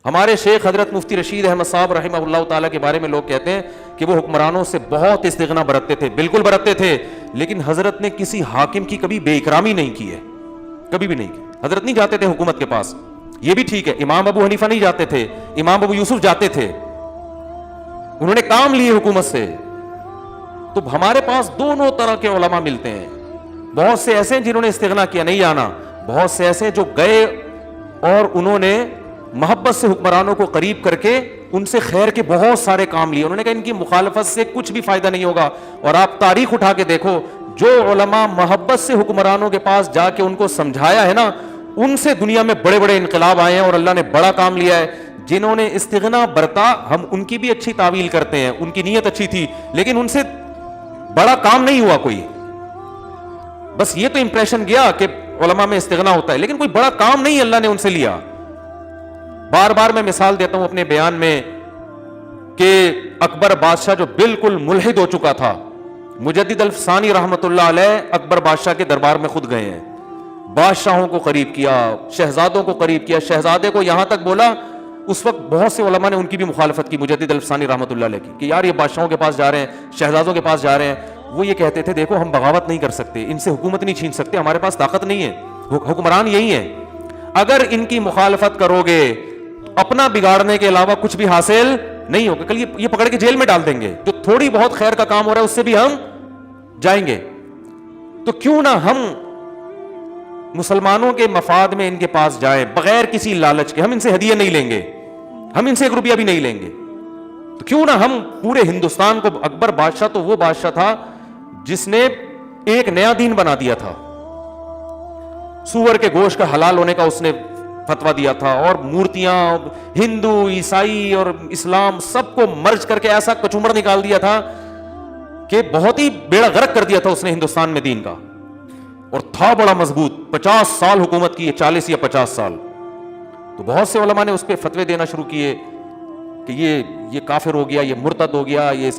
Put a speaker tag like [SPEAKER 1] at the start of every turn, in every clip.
[SPEAKER 1] ہمارے شیخ حضرت مفتی رشید احمد صاحب رحمہ اللہ تعالیٰ کے بارے میں لوگ کہتے ہیں کہ وہ حکمرانوں سے بہت استغنا برتتے تھے، بالکل برتتے تھے، لیکن حضرت نے کسی حاکم کی کبھی بے اکرامی نہیں کی ہے، کبھی بھی نہیں کی. حضرت نہیں جاتے تھے حکومت کے پاس، یہ بھی ٹھیک ہے. امام ابو حنیفہ نہیں جاتے تھے، امام ابو یوسف جاتے تھے، انہوں نے کام لیے حکومت سے. تو ہمارے پاس دونوں طرح کے علماء ملتے ہیں. بہت سے ایسے ہیں جنہوں نے استغنا کیا، نہیں آنا. بہت سے ایسے جو گئے اور انہوں نے محبت سے حکمرانوں کو قریب کر کے ان سے خیر کے بہت سارے کام لیے. انہوں نے کہا ان کی مخالفت سے کچھ بھی فائدہ نہیں ہوگا. اور آپ تاریخ اٹھا کے دیکھو، جو علماء محبت سے حکمرانوں کے پاس جا کے ان کو سمجھایا ہے نا، ان سے دنیا میں بڑے بڑے انقلاب آئے ہیں اور اللہ نے بڑا کام لیا ہے. جنہوں نے استغنا برتا، ہم ان کی بھی اچھی تعویل کرتے ہیں، ان کی نیت اچھی تھی، لیکن ان سے بڑا کام نہیں ہوا کوئی. بس یہ تو امپریشن گیا کہ علماء میں استغنا ہوتا ہے، لیکن کوئی بڑا کام نہیں اللہ نے ان سے لیا. بار بار میں مثال دیتا ہوں اپنے بیان میں کہ اکبر بادشاہ جو بالکل ملحد ہو چکا تھا، مجدد الثانی رحمت اللہ علیہ اکبر بادشاہ کے دربار میں خود گئے ہیں، بادشاہوں کو قریب کیا، شہزادوں کو قریب کیا. شہزادے کو یہاں تک بولا، اس وقت بہت سے علماء نے ان کی بھی مخالفت کی مجدد الثانی رحمت اللہ علیہ کی، کہ یار یہ بادشاہوں کے پاس جا رہے ہیں، شہزادوں کے پاس جا رہے ہیں. وہ یہ کہتے تھے دیکھو ہم بغاوت نہیں کر سکتے، ان سے حکومت نہیں چھین سکتے، ہمارے پاس طاقت نہیں ہے، حکمران یہی ہیں. اگر ان کی مخالفت کرو گے اپنا بگاڑنے کے علاوہ کچھ بھی حاصل نہیں ہوگا. کل یہ پکڑ کے جیل میں ڈال دیں گے. جو تھوڑی بہت خیر کا کام ہو رہا ہے اس سے بھی ہم جائیں گے. تو کیوں نہ ہم مسلمانوں کے مفاد میں ان کے پاس جائیں بغیر کسی لالچ کے. ہم ان سے ہدیہ نہیں لیں گے، ہم ان سے 1 روپیہ بھی نہیں لیں گے. تو کیوں نہ ہم پورے ہندوستان کو، اکبر بادشاہ تو وہ بادشاہ تھا جس نے ایک نیا دین بنا دیا تھا. سور کے گوشت کا حلال ہونے کا اس نے فتویٰ دیا تھا، اور مورتیاں ہندو عیسائی اور اسلام سب کو مرج کر کے ایسا کچومر نکال دیا تھا کہ بہت ہی بیڑا غرق کر دیا تھا اس نے ہندوستان میں دین کا. اور تھا بڑا مضبوط، 50 سال حکومت کی، 40 یا 50 سال. تو بہت سے علماء نے اس پہ فتوے دینا شروع کیے کہ یہ کافر ہو گیا، یہ مرتد ہو گیا، یہ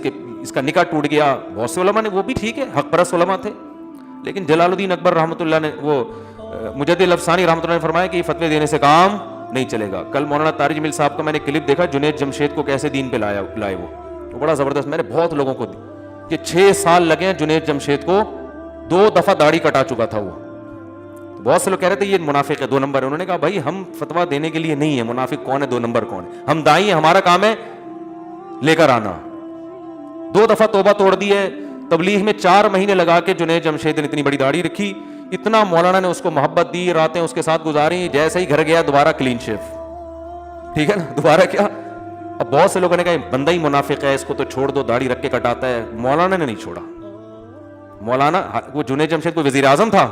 [SPEAKER 1] اس کا نکاح ٹوٹ گیا. بہت سے علماء نے، وہ بھی ٹھیک ہے، حق پرست علماء تھے، لیکن جلال الدین اکبر رحمۃ اللہ نے، وہ مجدد الافسانی رحمۃ اللہ نے فرمایا کہ یہ فتوے دینے سے کام نہیں چلے گا. کل مولانا طارق جمیل صاحب کا میں نے کلپ دیکھا، جنید جمشید کو کیسے دین پہ لائے وہ بڑا زبردست. میں نے بہت لوگوں کو دی کہ 6 سال لگے ہیں جنید جمشید کو، 2 دفعہ داڑھی کٹا چکا تھا وہ. بہت سے لوگ کہہ رہے تھے یہ منافق ہے، 2 نمبر ہے. انہوں نے کہا بھائی ہم فتویٰ دینے کے لیے نہیں ہے، منافق کون ہے 2 نمبر کون ہے؟ ہم دائی ہیں، ہمارا کام ہے لے کر آنا. 2 دفعہ توبہ توڑ دی ہے. تبلیغ میں 4 مہینے لگا کے جنید جمشید نے اتنی بڑی داڑھی رکھی، اتنا مولانا نے اس کو محبت دی، راتیں اس کے ساتھ گزاری. جیسے ہی گھر گیا دوبارہ کلین شیف. ٹھیک ہے نا، دوبارہ کیا. اب بہت سے لوگوں نے کہا بندہ ہی منافق ہے، اس کو تو چھوڑ دو، داڑھی رکھ کے کٹاتا ہے. مولانا نے نہیں چھوڑا. مولانا، وہ جنید جمشید کوئی وزیر اعظم تھا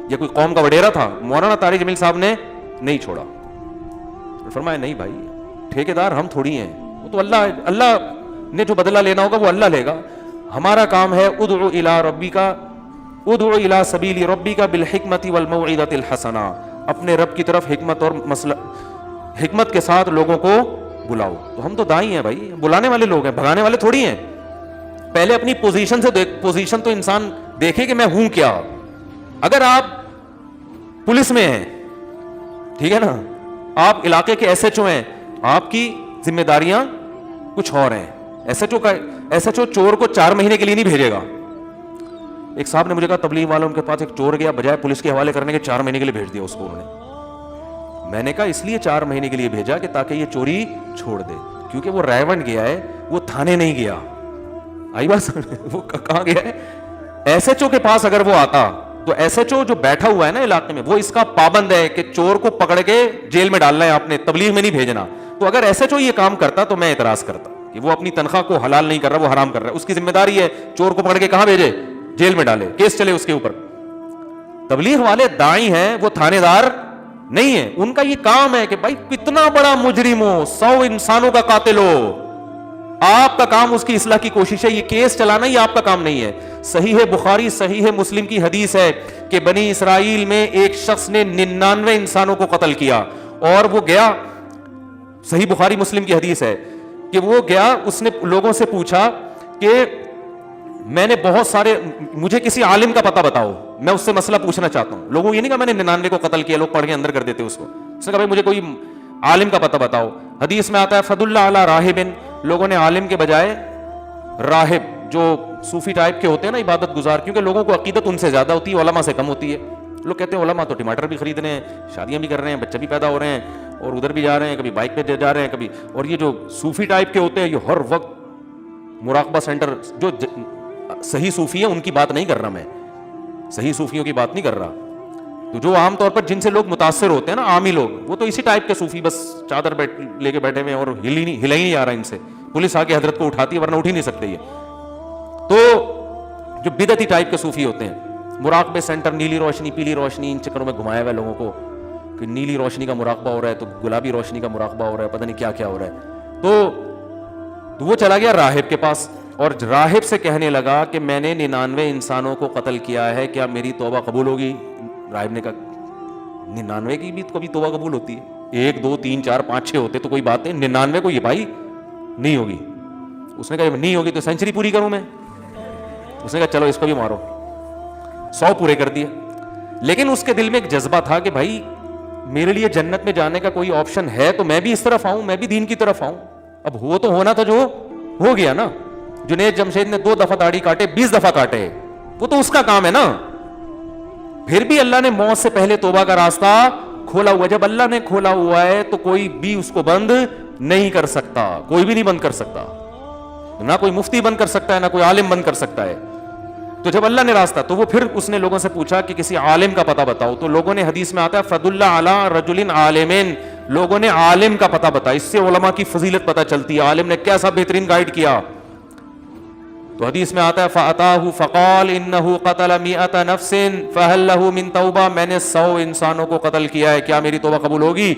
[SPEAKER 1] یا کوئی قوم کا وڈیرا تھا؟ مولانا طارق جمیل صاحب نے نہیں چھوڑا. فرمایا نہیں بھائی، ٹھیکیدار ہم تھوڑی ہیں، وہ تو اللہ نے جو بدلہ لینا ہوگا وہ اللہ لے گا. ہمارا کام ہے ادعو الی سبیل ربک بالحکمت والموعظۃ الحسنہ، اپنے رب کی طرف حکمت کے ساتھ لوگوں کو بلاؤ. تو ہم تو دائی ہیں بھائی، بلانے والے لوگ ہیں، بھگانے والے تھوڑی ہیں. پہلے اپنی پوزیشن تو انسان دیکھے کہ میں ہوں کیا. اگر آپ پولیس میں ہیں، ٹھیک ہے نا، آپ علاقے کے ایس ایچ او ہیں، آپ کی ذمہ داریاں کچھ اور ہیں. ایس ایچ او چور کو 4 مہینے کے لیے نہیں بھیجے گا. ایک صاحب نے مجھے کہا تبلیغ والوں کے پاس ایک چور گیا، بجائے پولیس کے حوالے کرنے کے 4 مہینے کے لیے بھیج دیا اس کو انہوں نے. میں نے کہا اس لیے 4 مہینے کے لیے بھیجا کہ تاکہ یہ چوری چھوڑ دے، کیونکہ وہ رائے گیا ہے، وہ تھانے نہیں گیا. آئی بات؟ وہ کہاں گیا ہے؟ ایس ایچ او کے پاس اگر وہ آتا تو ایس ایچ او جو بیٹھا ہوا ہے نا علاقے میں، وہ اس کا پابند ہے کہ چور کو پکڑ کے جیل میں ڈالنا ہے، آپ نے تبلیغ میں نہیں بھیجنا. تو اگر ایس ایچ او یہ کام کرتا تو میں اعتراض کرتا کہ وہ اپنی تنخواہ کو حلال نہیں کر رہا، وہ حرام کر رہا ہے. اس کی ذمہ داری ہے چور کو پکڑ کے کہاں بھیجے؟ جیل میں ڈالے، کیس چلے اس کے اوپر. تبلیغ والے دائی ہیں، وہ تھانے دار نہیں ہے. ان کا یہ کام ہے کہ بھائی کتنا بڑا مجرم ہو، 100 انسانوں کا قاتل ہو، آپ کا کام اس کی اصلاح کی کوشش ہے. یہ کیس چلانا یہ آپ کا کام نہیں ہے. صحیح بخاری صحیح مسلم کی حدیث ہے کہ بنی اسرائیل میں ایک شخص نے 99 انسانوں کو قتل کیا، اور وہ گیا، صحیح بخاری مسلم کی حدیث ہے کہ وہ گیا، اس نے لوگوں سے پوچھا کہ میں نے بہت سارے، مجھے کسی عالم کا پتہ بتاؤ، میں اس سے مسئلہ پوچھنا چاہتا ہوں. لوگوں یہ نہیں کہا میں نے 99 کو قتل کیا، لوگ پڑھ کے اندر کر دیتے اس کو. اس نے کہا بھائی مجھے کوئی عالم کا پتہ بتاؤ. حدیث میں آتا ہے فضل اللہ علی راہبن, لوگوں نے عالم کے بجائے راہب جو صوفی ٹائپ کے ہوتے ہیں نا عبادت گزار, کیونکہ لوگوں کو عقیدت ان سے زیادہ ہوتی ہے, علماء سے کم ہوتی ہے. لوگ کہتے ہیں علماء تو ٹماٹر بھی خرید رہے ہیں, شادیاں بھی کر رہے ہیں, بچے بھی پیدا ہو رہے ہیں, اور ادھر بھی جا رہے ہیں, کبھی بائک پہ جا رہے ہیں کبھی. اور یہ جو صوفی ٹائپ کے ہوتے ہیں یہ ہر وقت مراقبہ سینٹر, جو صحیح صوفی ہیں ان کی بات نہیں کر رہا میں, صحیح صوفیوں کی بات نہیں کر رہا. تو جو عام طور پر جن سے لوگ متاثر ہوتے ہیں نا عامی لوگ, وہ تو اسی ٹائپ کے صوفی, بس چادر لے کے بیٹھے ہوئے ہیں اور ہلا ہی نہیں آ رہا ان سے. پولیس آ کے حضرت کو اٹھاتی ہے ورنہ اٹھ ہی نہیں سکتے یہ. تو جو بدعتی ٹائپ کے صوفی ہوتے ہیں, مراقبے سینٹر, نیلی روشنی پیلی روشنی, ان چکروں میں گھمایا ہوا ہے لوگوں کو کہ نیلی روشنی کا مراقبہ ہو رہا ہے تو گلابی روشنی کا مراقبہ ہو رہا ہے, پتہ نہیں کیا کیا ہو رہا ہے. تو وہ چلا گیا راہب کے پاس اور راہب سے کہنے لگا کہ میں نے 99 انسانوں کو قتل کیا ہے, کیا میری توبہ قبول ہوگی؟ راہب نے کہا 99 کی بھی کبھی توبہ قبول ہوتی ہے؟ 1 2 3 4 5 6 ہوتے تو کوئی بات نہیں, 99 کو یہ بھائی نہیں ہوگی. اس نے کہا نہیں ہوگی تو سینچری پوری کروں میں. اس نے کہا چلو اس کو بھی مارو, 100 پورے کر دیے. لیکن اس کے دل میں ایک جذبہ تھا کہ بھائی میرے لیے جنت میں جانے کا کوئی آپشن ہے تو میں بھی اس طرف آؤں, میں بھی دین کی طرف آؤں. اب ہو تو ہونا تھا, جو ہو گیا نا. جنید جمشید نے 2 دفعہ داڑھی کاٹے, 20 دفعہ کاٹے, وہ تو اس کا کام ہے نا. پھر بھی اللہ نے موت سے پہلے توبہ کا راستہ کھولا ہوا. جب اللہ نے کھولا ہوا ہے تو کوئی بھی اس کو بند نہیں کر سکتا, کوئی بھی نہیں بند کر سکتا. نہ کوئی مفتی بند کر سکتا ہے, نہ کوئی عالم بند کر سکتا ہے. تو جب اللہ نے راستہ, تو وہ پھر اس نے لوگوں سے پوچھا کہ کسی عالم کا پتہ بتاؤ. تو لوگوں نے, حدیث میں آتا ہے فضل علی رجل عالمین, لوگوں نے عالم کا پتہ بتایا. اس سے علماء کی فضیلت پتہ چلتی ہے, عالم نے کیسا بہترین گائیڈ کیا. تو حدیث میں آتا ہے فَأَتَاهُ فَقَالَ إِنَّهُ قَتَلَ 100 نَفْسٍ فَهَلْ لَهُ مِن تَوْبَةٍ, میں نے 100 انسانوں کو قتل کیا ہے, کیا میری توبہ قبول ہوگی؟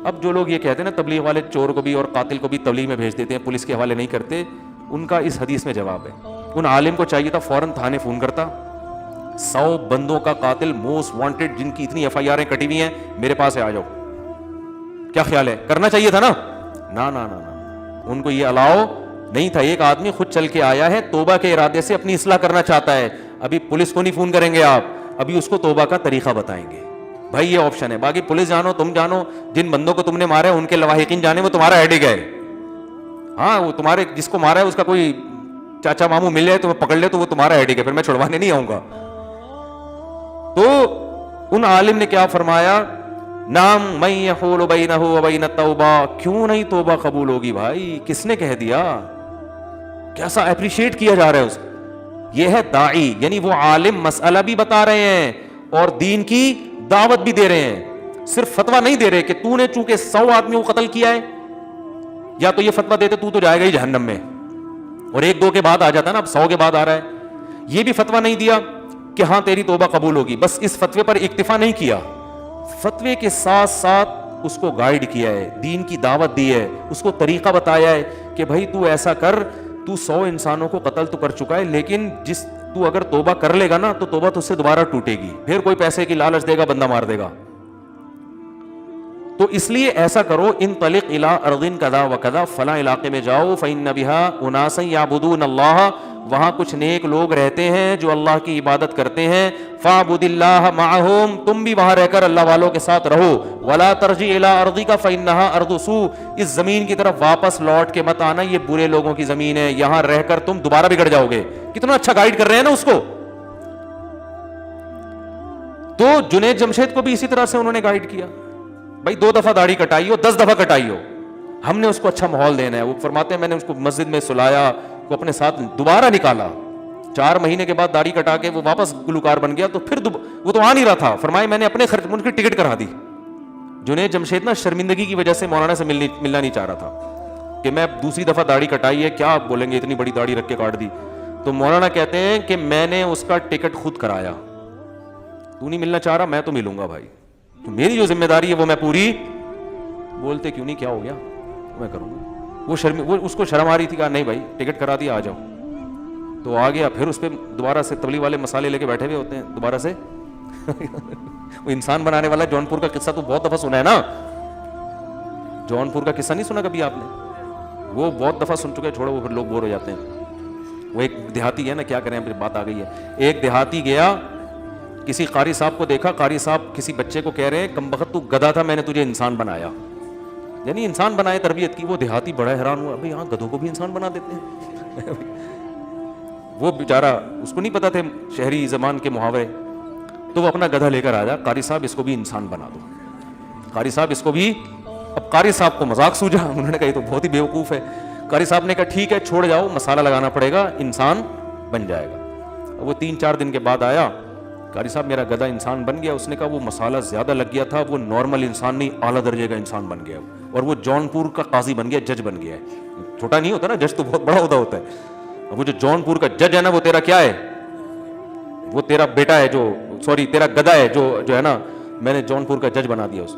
[SPEAKER 1] اب جو لوگ یہ کہتے ہیں نا تبلیغ والے, چور کو بھی اور قاتل کو بھی تبلیغ میں بھیج دیتے ہیں, پولیس کے حوالے نہیں کرتے, ان کا اس حدیث میں جواب ہے. ان عالم کو چاہیے تھا فوراً تھانے فون کرتا, 100 بندوں کا قاتل موسٹ وانٹڈ جن کی اتنی FIR کٹی ہوئی ہیں میرے پاس ہے, آ جاؤ. کیا خیال ہے, کرنا چاہیے تھا نا. نا ان کو یہ الاؤ نہیں تھا. ایک آدمی خود چل کے آیا ہے, توبہ کے ارادے سے اپنی اصلاح کرنا چاہتا ہے. ابھی پولیس کو نہیں فون کریں گے آپ, ابھی اس کو توبہ کا طریقہ بتائیں گے. بھائی یہ آپشن ہے. باقی پولیس جانو, تم جانو, جن بندوں کو تم نے مارا ہے ان کے لواحقین جانے, وہ تمہارا ہیڈک ہے. ہاں وہ تمہارے جس کو مارا ہے اس کا کوئی چاچا ماموں مل جائے تمہیں پکڑ لے تو وہ تمہارا ہیڈک ہے, پھر میں چھڑوانے نہیں آؤں گا. تو ان عالم نے کیا فرمایا, نام من یحول بینہ وبین التوبہ, کیوں نہیں توبہ قبول ہوگی بھائی, کس نے کہہ دیا؟ کیسا اپریشیٹ کیا جا رہا ہے اس کو. یہ ہے داعی, یعنی وہ عالم مسئلہ بھی بتا رہے ہیں اور دین کی دعوت بھی دے رہے ہیں. صرف فتویٰ نہیں دے رہے کہ تو نے چونکہ 100 آدمیوں کو قتل کیا ہے, یا تو یہ فتویٰ دیتے تو جائے گا ہی جہنم میں, اور 1 2 کے بعد آ جاتا نا, اب 100 کے بعد آ رہا ہے. یہ بھی فتویٰ نہیں دیا کہ ہاں تیری توبہ قبول ہوگی, بس اس فتوے پر اکتفا نہیں کیا, فتوے کے ساتھ ساتھ اس کو گائیڈ کیا ہے, دین کی دعوت دی ہے, اس کو طریقہ بتایا ہے کہ بھائی تو ایسا کر, تو 100 انسانوں کو قتل تو کر چکا ہے, لیکن تو اگر توبہ کر لے گا نا تو توبہ تو اس سے دوبارہ ٹوٹے گی, پھر کوئی پیسے کی لالچ دے گا, بندہ مار دے گا. تو اس لیے ایسا کرو, انطلق الی ارض کذا و کذا, فلاں علاقے میں جاؤ, فإن بها اناسا یعبدون اللہ, وہاں کچھ نیک لوگ رہتے ہیں جو اللہ کی عبادت کرتے ہیں, فاعبد اللہ معہم, تم بھی وہاں رہ کر اللہ والوں کے ساتھ رہو, ولا ترجع الی ارضک فإنها ارض سوء, اس زمین کی طرف واپس لوٹ کے مت آنا, یہ برے لوگوں کی زمین ہے, یہاں رہ کر تم دوبارہ بگڑ جاؤ گے. کتنا اچھا گائیڈ کر رہے ہیں نا اس کو. تو جنید جمشید کو بھی اسی طرح سے انہوں نے گائیڈ کیا, بھائی 2 دفعہ داڑھی کٹائی ہو, 10 دفعہ کٹائی ہو, ہم نے اس کو اچھا ماحول دینا ہے. وہ فرماتے ہیں میں نے اس کو مسجد میں سلایا, کو اپنے ساتھ دوبارہ نکالا, 4 مہینے کے بعد داڑھی کٹا کے وہ واپس گلوکار بن گیا, تو پھر وہ تو آ نہیں رہا تھا, فرمایا میں نے اپنے خرچ ان کی ٹکٹ کرا دی. جنید جمشید نا شرمندگی کی وجہ سے مولانا سے ملنا نہیں چاہ رہا تھا کہ میں دوسری دفعہ داڑھی کٹائی ہے, کیا بولیں گے اتنی بڑی داڑھی رکھ کے کاٹ دی. تو مولانا کہتے ہیں کہ میں نے اس کا ٹکٹ خود کرایا, تو نہیں ملنا چاہ رہا, میں تو ملوں گا بھائی, تو میری جو ذمہ داری ہے وہ میں پوری. بولتے کیوں نہیں, کیا ہو گیا, میں کروں گا. وہ اس کو شرم آ رہی تھی, کہا نہیں بھائی ٹکٹ کرا دیا, آ جاؤ. تو آ گیا, پھر اس پہ دوبارہ سے تبلیغ والے مسالے لے کے بیٹھے ہوئے ہوتے ہیں دوبارہ سے. وہ انسان بنانے والا جونپور کا قصہ تو بہت دفعہ سنا ہے نا, جونپور کا قصہ نہیں سنا کبھی آپ نے؟ وہ بہت دفعہ سن چکے, چھوڑو وہ پھر لوگ بور ہو جاتے ہیں. وہ ایک دیہاتی ہے نا, کیا کریں, بات آ گئی ہے. ایک دیہاتی گیا, کسی قاری صاحب کو دیکھا, قاری صاحب کسی بچے کو کہہ رہے ہیں کم بخت تو گدھا تھا, میں نے تجھے انسان بنایا. یعنی انسان بنائے تربیت کی. وہ دیہاتی بڑا حیران ہوا, بھائی یہاں گدھوں کو بھی انسان بنا دیتے ہیں. وہ بیچارہ, اس کو نہیں پتا تھے شہری زبان کے محاورے, تو وہ اپنا گدھا لے کر آیا, قاری صاحب اس کو بھی انسان بنا دو, قاری صاحب اس کو بھی. اب قاری صاحب کو مذاق سوجا, انہوں نے کہا یہ تو بہت ہی بیوقوف ہے. قاری صاحب نے کہا ٹھیک ہے چھوڑ جاؤ, مسالہ لگانا پڑے گا, انسان بن جائے گا. وہ 3-4 دن کے بعد آیا, قاری صاحب میرا گدھا انسان بن گیا. اس نے کہا وہ مسالہ زیادہ لگ گیا تھا, وہ نارمل انسان نہیں اعلیٰ درجے کا انسان بن گیا, اور وہ جونپور کا قاضی بن گیا, جج بن گیا ہے. چھوٹا نہیں ہوتا نا, جج تو بہت بڑا عہدہ ہوتا ہے. وہ جو جونپور کا جج ہے نا, وہ تیرا کیا ہے, وہ تیرا بیٹا ہے, جو سوری تیرا گدھا ہے جو ہے نا, میں نے جونپور کا جج بنا دیا اس.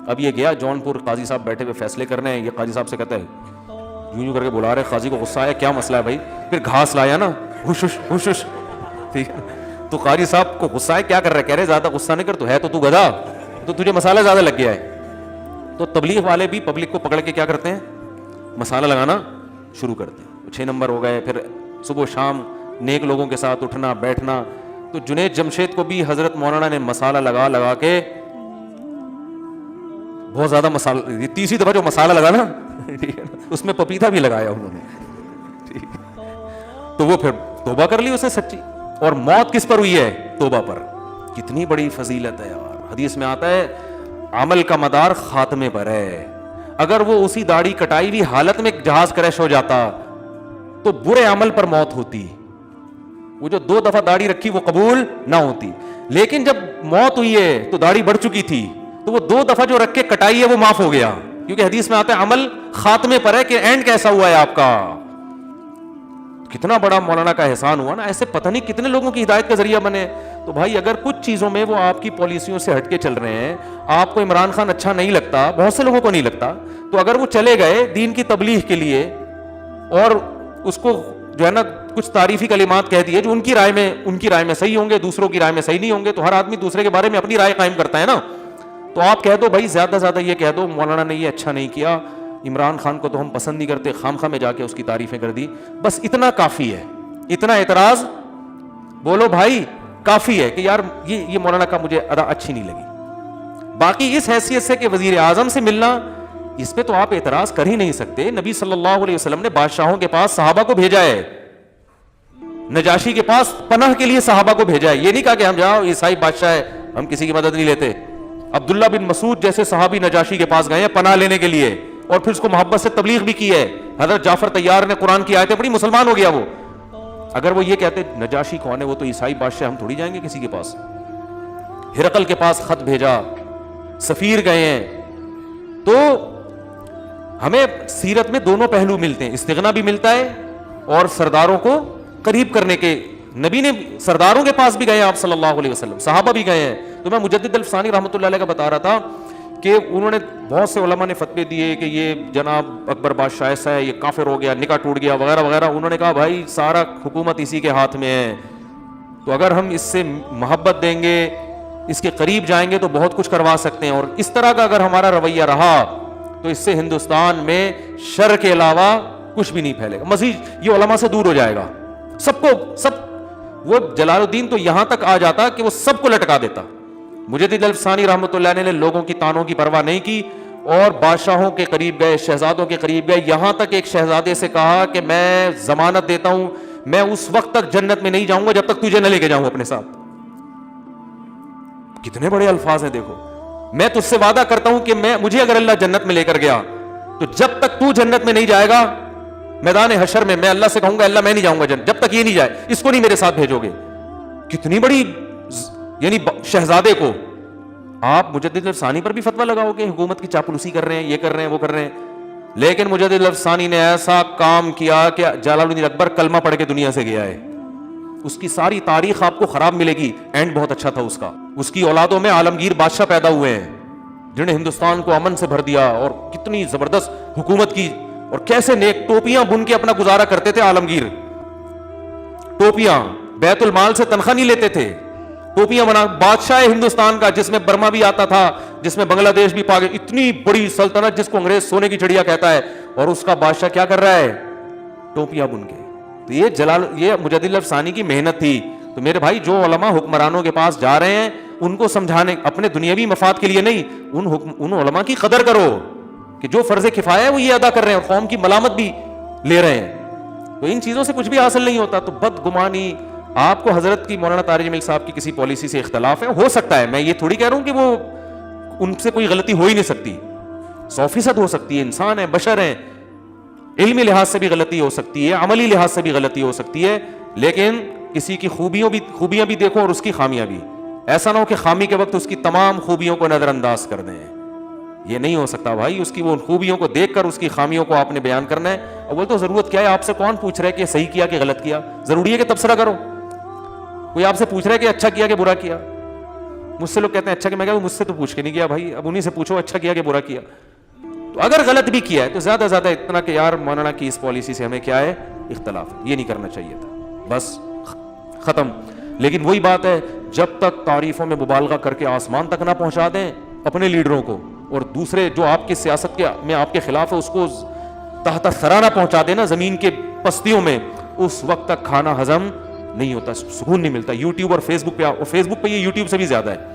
[SPEAKER 1] اب یہ گیا جونپور, قاضی صاحب بیٹھے ہوئے فیصلے کرنے ہیں. یہ قاضی صاحب سے کہتا ہے, یوں کر کے بلا رہے, قاضی کو غصہ آیا, کیا مسئلہ ہے بھائی, پھر گھاس لایا نا, ہوش ہوش ہوش, ٹھیک ہے. تو قاضی صاحب کو غصہ ہے, کیا کر رہا ہے, کہہ رہے زیادہ غصہ نہیں کر, تو ہے تو گدھا, تو تجھے مسالہ زیادہ لگ گیا ہے. تو تبلیغ والے بھی پبلک کو پکڑ کے کیا کرتے ہیں, مسالہ لگانا شروع کرتے ہیں. 6 نمبر ہو گئے, پھر صبح شام نیک لوگوں کے ساتھ اٹھنا بیٹھنا. تو جنید جمشید کو بھی حضرت مولانا نے مسالہ لگا لگا کے بہت زیادہ مسالہ, یہ 30 دفعہ جو مسالہ لگا نا, اس میں پپیتا بھی لگایا انہوں نے. تو وہ پھر توبہ کر لی اس نے سچی, اور موت کس پر ہوئی ہے, توبہ پر. کتنی بڑی فضیلت ہے یار. حدیث میں آتا ہے عمل کا مدار خاتمے پر ہے. اگر وہ اسی داڑھی کٹائی ہوئی حالت میں جہاز کریش ہو جاتا تو برے عمل پر موت ہوتی. وہ جو 2 دفعہ داڑھی رکھی وہ قبول نہ ہوتی, لیکن جب موت ہوئی ہے تو داڑھی بڑھ چکی تھی, تو وہ 2 دفعہ جو رکھ کے کٹائی ہے وہ معاف ہو گیا, کیونکہ حدیث میں آتا ہے عمل خاتمے پر ہے, کہ اینڈ کیسا ہوا ہے آپ کا. کتنا بڑا مولانا کا احسان ہوا نا, ایسے پتہ نہیں کتنے لوگوں کی ہدایت کا ذریعہ بنے. تو بھائی اگر کچھ چیزوں میں وہ آپ کی پالیسیوں سے ہٹ کے چل رہے ہیں, آپ کو عمران خان اچھا نہیں لگتا, بہت سے لوگوں کو نہیں لگتا, تو اگر وہ چلے گئے دین کی تبلیغ کے لیے اور اس کو جو ہے نا کچھ تعریفی کلمات کہہ دیے جو ان کی رائے میں صحیح ہوں گے, دوسروں کی رائے میں صحیح نہیں ہوں گے, تو ہر آدمی دوسرے کے بارے میں اپنی رائے قائم کرتا ہے نا. تو آپ کہہ دو بھائی, زیادہ زیادہ یہ کہہ دو مولانا نے یہ اچھا نہیں کیا, عمران خان کو تو ہم پسند نہیں کرتے, خامخواہ میں جا کے اس کی تعریفیں کر دی, بس اتنا کافی ہے. اتنا اعتراض بولو بھائی کافی ہے کہ یار یہ مولانا کا مجھے ادا اچھی نہیں لگی. باقی اس حیثیت سے کہ وزیر اعظم سے ملنا, اس پہ تو آپ اعتراض کر ہی نہیں سکتے. نبی صلی اللہ علیہ وسلم نے بادشاہوں کے پاس صحابہ کو بھیجا ہے, نجاشی کے پاس پناہ کے لیے صحابہ کو بھیجا ہے. یہ نہیں کہا کہ ہم جاؤ عیسائی بادشاہ ہے, ہم کسی کی مدد نہیں لیتے. عبداللہ بن مسعود جیسے صحابی نجاشی کے پاس گئے ہیں پناہ لینے کے لیے, اور پھر اس کو محبت سے تبلیغ بھی کی ہے. حضرت جعفر طیار نے قرآن کی آیتیں پڑھی, مسلمان ہو گیا وہ. اگر وہ یہ کہتے نجاشی کون ہے, وہ تو عیسائی بادشاہ, ہم تھوڑی جائیں گے کسی کے پاس. ہرقل کے پاس خط بھیجا, سفیر گئے ہیں. تو ہمیں سیرت میں دونوں پہلو ملتے ہیں, استغنا بھی ملتا ہے اور سرداروں کو قریب کرنے کے. نبی نے سرداروں کے پاس بھی گئے آپ صلی اللہ علیہ وسلم, صحابہ بھی گئے ہیں. تو میں مجدد الفسانی رحمۃ اللہ علیہ کا بتا رہا تھا کہ انہوں نے بہت سے علماء نے فتوے دیے کہ یہ جناب اکبر بادشاہ ایسا ہے, یہ کافر ہو گیا, نکاح ٹوٹ گیا وغیرہ وغیرہ. انہوں نے کہا بھائی سارا حکومت اسی کے ہاتھ میں ہے, تو اگر ہم اس سے محبت دیں گے, اس کے قریب جائیں گے تو بہت کچھ کروا سکتے ہیں. اور اس طرح کا اگر ہمارا رویہ رہا تو اس سے ہندوستان میں شر کے علاوہ کچھ بھی نہیں پھیلے گا. مزید یہ علماء سے دور ہو جائے گا. سب وہ جلال الدین تو یہاں تک آ جاتا کہ وہ سب کو لٹکا دیتا. مجدد الفسانی رحمۃ اللہ علیہ نے لوگوں کی تانوں کی پرواہ نہیں کی اور بادشاہوں کے قریب گئے, شہزادوں کے قریب گئے. یہاں تک ایک شہزادے سے کہا کہ میں ضمانت دیتا ہوں میں اس وقت تک جنت میں نہیں جاؤں گا جب تک تجھے نہ لے کے جاؤں اپنے ساتھ. کتنے بڑے الفاظ ہیں دیکھو. میں تجھ سے وعدہ کرتا ہوں کہ مجھے اگر اللہ جنت میں لے کر گیا تو جب تک تو جنت میں نہیں جائے گا میدان حشر میں میں اللہ سے کہوں گا اللہ میں نہیں جاؤں گا جنت جب تک یہ نہیں جائے, اس کو نہیں میرے ساتھ بھیجو گے. کتنی بڑی یعنی شہزادے کو آپ مجدد الفسانی پر بھی فتویٰ لگاؤ گے حکومت کی چاپلوسی کر رہے ہیں, یہ کر رہے ہیں, وہ کر رہے ہیں. لیکن مجدد الفسانی نے ایسا کام کیا کہ جلال الدین اکبر کلمہ پڑھ کے دنیا سے گیا ہے. اس کی ساری تاریخ آپ کو خراب ملے گی, اینڈ بہت اچھا تھا اس کا. اس کی اولادوں میں عالمگیر بادشاہ پیدا ہوئے ہیں جنہیں ہندوستان کو امن سے بھر دیا, اور کتنی زبردست حکومت کی, اور کیسے نیک ٹوپیاں بن کے اپنا گزارا کرتے تھے عالمگیر. ٹوپیاں بیت المال سے تنخواہ نہیں لیتے تھے, ٹوپیاں بنا. بادشاہ ہندوستان کا جس میں برما بھی آتا تھا, جس میں بنگلہ دیش بھی پاک, اتنی بڑی سلطنت جس کو انگریز سونے کی چڑیا کہتا ہے, اور اس کا بادشاہ کیا کر رہا ہے, ٹوپیاں بن کے. تو یہ مجدد الفسانی کی محنت تھی. تو میرے بھائی جو علماء حکمرانوں کے پاس جا رہے ہیں ان کو سمجھانے, اپنے دنیاوی مفاد کے لیے نہیں, ان علماء کی قدر کرو کہ جو فرض کفایہ ہے وہ یہ ادا کر رہے ہیں اور قوم کی ملامت بھی لے رہے ہیں. تو ان چیزوں سے کچھ بھی حاصل نہیں ہوتا. تو بدگمانی, آپ کو حضرت کی مولانا طارق جمیل صاحب کی کسی پالیسی سے اختلاف ہے, ہو سکتا ہے, میں یہ تھوڑی کہہ رہا ہوں کہ وہ ان سے کوئی غلطی ہو ہی نہیں سکتی, 100% ہو سکتی ہے, انسان ہے, بشر ہیں, علمی لحاظ سے بھی غلطی ہو سکتی ہے, عملی لحاظ سے بھی غلطی ہو سکتی ہے, لیکن کسی کی خوبیاں بھی دیکھو اور اس کی خامیاں بھی. ایسا نہ ہو کہ خامی کے وقت اس کی تمام خوبیوں کو نظر انداز کر دیں, یہ نہیں ہو سکتا بھائی. اس کی وہ خوبیوں کو دیکھ کر اس کی خامیوں کو آپ نے بیان کرنا ہے. اور بولے تو ضرورت کیا ہے, آپ سے کون پوچھ رہا ہے کہ صحیح کیا کہ غلط کیا؟ ضروری ہے کہ تبصرہ کرو. کوئی آپ سے پوچھ رہا ہے کہ اچھا کیا کہ برا کیا؟ مجھ سے لوگ کہتے ہیں اچھا کہ, میں کہا مجھ سے تو پوچھ کے نہیں کیا بھائی, اب انہیں سے پوچھو اچھا کیا کہ برا کیا. تو اگر غلط بھی کیا ہے تو زیادہ زیادہ اتنا کہ یار مولانا کی اس پالیسی سے ہمیں کیا ہے اختلاف, یہ نہیں کرنا چاہیے تھا, بس ختم. لیکن وہی بات ہے, جب تک تعریفوں میں مبالغہ کر کے آسمان تک نہ پہنچا دیں اپنے لیڈروں کو, اور دوسرے جو آپ کی سیاست کے میں آپ کے خلاف ہے اس کو تحت ثرا نہ پہنچا دینا زمین کے پستیوں میں, اس وقت تک کھانا ہضم نہیں ہوتا, سکون نہیں ملتا. یوٹیوب اور فیس بک پہ یہ یوٹیوب سے بھی زیادہ ہے.